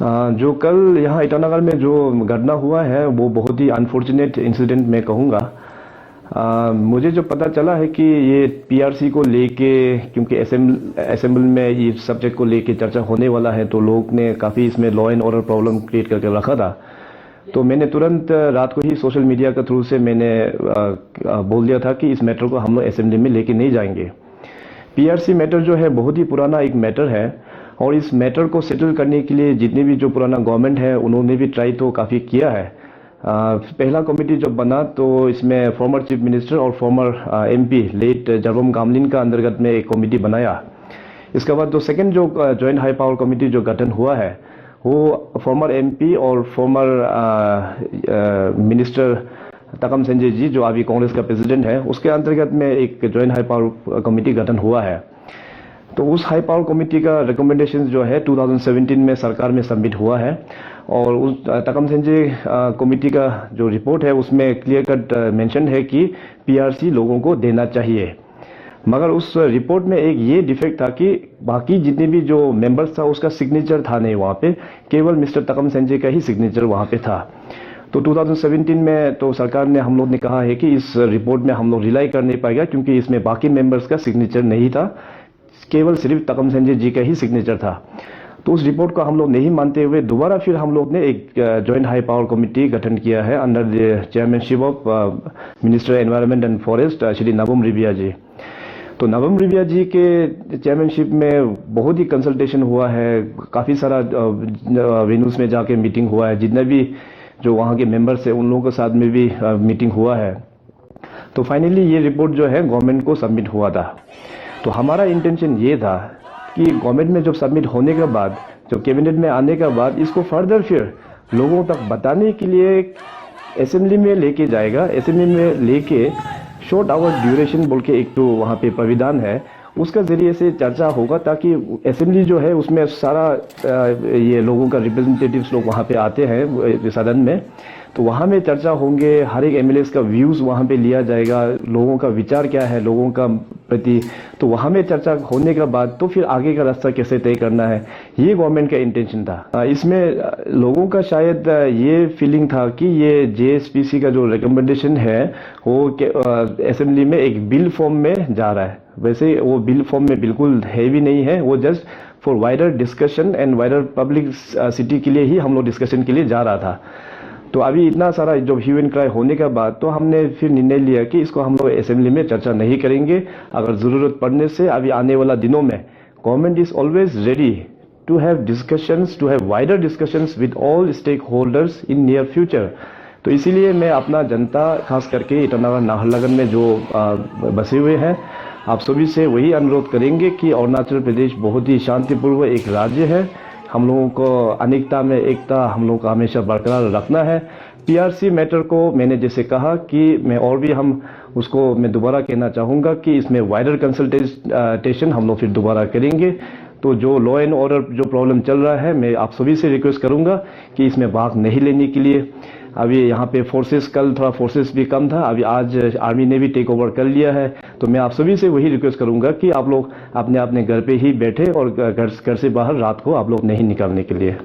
जो कल यहाँ ईटानगर में जो घटना हुआ है वो बहुत ही अनफॉर्चुनेट इंसिडेंट मैं कहूँगा। मुझे जो पता चला है कि ये पीआरसी को लेके, क्योंकि असेंबली में ये सब्जेक्ट को लेके चर्चा होने वाला है, तो लोग ने काफ़ी इसमें law and order problem create करके रखा था। तो मैंने तुरंत रात को ही सोशल मीडिया के थ्रू से मैंने बोल दिया था कि इस मैटर को हम लोग असेंबली में लेके नहीं जाएंगे। पीआरसी मैटर जो है बहुत ही पुराना एक मैटर है, और इस मैटर को सेटल करने के लिए जितने भी जो पुराना गवर्नमेंट है उन्होंने भी ट्राई तो काफ़ी किया है। पहला कमेटी जब बना तो इसमें फॉर्मर चीफ मिनिस्टर और farmer MP late Jarbom Gamlin का अंतर्गत में एक कमेटी बनाया। इसके बाद जो सेकंड जो जॉइंट हाई पावर कमेटी जो गठन हुआ है वो फॉर्मर एमपी और फॉर्मर मिनिस्टर तकम संजय जी, जो अभी कांग्रेस का प्रेसिडेंट है, उसके अंतर्गत में एक जॉइंट हाई पावर कमेटी गठन हुआ है। तो उस हाई पावर कमेटी का रिकमेंडेशन जो है 2017 में सरकार में सबमिट हुआ है, और उस तकम संजय कमेटी का जो रिपोर्ट है उसमें क्लियर कट मेंशन है कि पीआरसी लोगों को देना चाहिए। मगर उस रिपोर्ट में एक ये डिफेक्ट था कि बाकी जितने भी जो मेंबर्स था उसका सिग्नेचर था नहीं वहाँ पे, केवल मिस्टर तकम संजय का ही सिग्नेचर वहाँ पे था। तो 2017 में तो सरकार ने, हम लोग ने कहा है कि इस रिपोर्ट में हम लोग रिलाई कर नहीं पाएगा, क्योंकि इसमें बाकी मेंबर्स का सिग्नेचर नहीं था, केवल सिर्फ तकम संजय जी का ही सिग्नेचर था। तो उस रिपोर्ट को हम लोग नहीं मानते हुए दोबारा फिर हम लोग ने एक जॉइंट हाई पावर कमेटी गठन किया है under the chairmanship of minister environment and forest Shri Nabam Rebia ji. तो नबम रिबिया जी के चेयरमैनशिप में बहुत ही कंसल्टेशन हुआ है, काफ़ी सारा वेन्यूज में जाके मीटिंग हुआ है, जितने भी जो वहाँ के मेंबर्स हैं उन लोगों के साथ में भी मीटिंग हुआ है। तो फाइनली ये रिपोर्ट जो है गवर्नमेंट को सबमिट हुआ था। तो हमारा इंटेंशन ये था कि गवर्नमेंट में जब सबमिट होने के बाद, जब कैबिनेट में आने के बाद, इसको फर्दर फिर लोगों तक बताने के लिए असेंबली में लेके जाएगा। असेंबली में लेके शॉर्ट आवर ड्यूरेशन बोल के एक तो वहाँ पे प्राविधान है, उसका जरिए से चर्चा होगा, ताकि असेंबली जो है उसमें सारा ये लोगों का रिप्रेजेंटेटिव्स लोग वहाँ पे आते हैं सदन में, तो वहाँ में चर्चा होंगे, हर एक एमएलए का व्यूज़ वहाँ पे लिया जाएगा, लोगों का विचार क्या है लोगों का प्रति। तो वहाँ में चर्चा होने के बाद तो फिर आगे का रास्ता कैसे तय करना है, ये गवर्नमेंट का इंटेंशन था। इसमें लोगों का शायद ये फीलिंग था कि ये जेएसपीसी का जो रिकमेंडेशन है वो असेंबली में एक बिल फॉर्म में जा रहा है। वैसे वो बिल फॉर्म में बिल्कुल है भी नहीं है, वो just for wider discussion and wider publicity के लिए ही हम लोग डिस्कशन के लिए जा रहा था। तो अभी इतना सारा जो ह्यू एंड क्राई होने के बाद तो हमने फिर निर्णय लिया कि इसको हम लोग असेंबली में चर्चा नहीं करेंगे। अगर ज़रूरत पड़ने से अभी आने वाला दिनों में government is always ready to have discussions, to have wider discussions with all stakeholders in near future. तो इसीलिए मैं अपना जनता, खास करके ईटानगर नाहरलगुन में जो बसे हुए हैं, आप सभी से वही अनुरोध करेंगे कि अरुणाचल प्रदेश बहुत ही शांतिपूर्वक एक राज्य है। हम लोगों को अनेकता में एकता हम लोगों को हमेशा बरकरार रखना है। पीआरसी मैटर को मैंने जैसे कहा कि मैं और भी हम उसको मैं दोबारा कहना चाहूँगा कि इसमें वाइडर कंसल्टेशन हम लोग फिर दोबारा करेंगे। तो जो लॉ एंड ऑर्डर जो प्रॉब्लम चल रहा है, मैं आप सभी से रिक्वेस्ट करूँगा कि इसमें भाग नहीं लेने के लिए। अभी यहाँ पे फोर्सेस, कल थोड़ा फोर्सेस भी कम था, अभी आज आर्मी ने भी टेक ओवर कर लिया है। तो मैं आप सभी से वही रिक्वेस्ट करूंगा कि आप लोग अपने अपने घर पे ही बैठे और घर से बाहर रात को आप लोग नहीं निकलने के लिए।